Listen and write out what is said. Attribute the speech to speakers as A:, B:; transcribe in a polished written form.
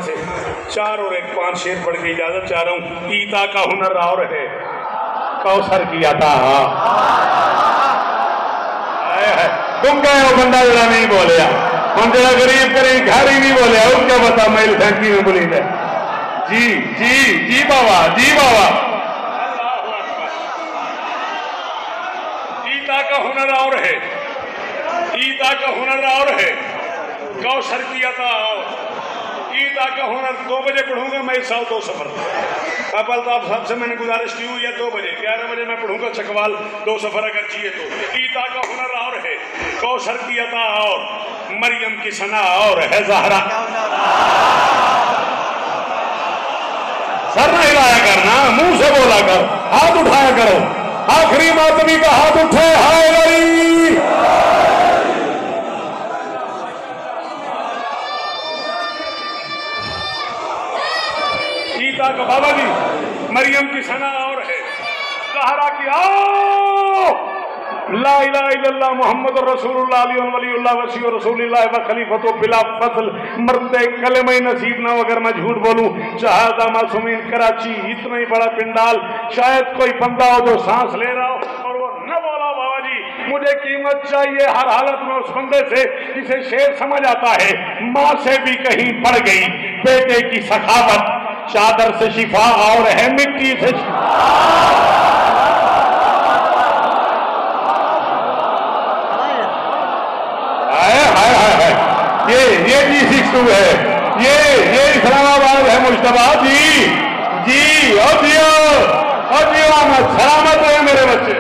A: से 4 और 1 5 शेर पढ़ के इजाजत चाह रहा हूँ। ईता का हुनर और है, कौसर की अता। तुम गए हो बंदा जरा नहीं बोलिया, हम जरा गरीब करें घर ही नहीं बोलिया, वो क्या बता मेल फैंकी में बोली है। जी जी जी बाबा, जी बाबा। ईता का हुनर और है, ईता का हुनर और है, कौसर की अता और। ईता का हुनर 2 बजे पढ़ूंगा मैं 102 सफर। अब अल्ताफ साहब से मैंने गुजारिश की हुई है 2 बजे, 11 बजे मैं पढ़ूंगा चकवाल 2 सफर अगर चाहिए तो। ईता का हुनर और है, कौसर की अता और, मरियम की सना और है ज़हरा। सर न हिलाया करना, मुंह से बोला कर, हाथ उठाया करो। आखिरी मातमी का हाथ उठे, हाय गरीब। ईता का बाबा जी, मरियम की सना और है, ज़हरा की आओ। ला इलाहा इल्लल्लाह मुहम्मद रसूलुल्लाह अली वलीउल्लाह वसी रसूलुल्लाह व खलीफतो बिला फज़ल मरते कलमे नसीब ना। अगर मैं झूठ बोलूं, शहादा मासूमीन कराची इतना ही बड़ा पिंडाल, शायद कोई बंदा हो जो सांस ले रहा हो और वो न बोला बाबा जी मुझे कीमत चाहिए हर हालत में उस बंदे से जिसे शेर समझ आता है। माँ से भी कहीं बढ़ गई बेटे की सखावत, चादर से शिफा और है मिट्टी से ये G62 है, ये इस्लामाबाद है मुश्तबा जी। जी और जियो, और जियो, सलामत है मेरे बच्चे।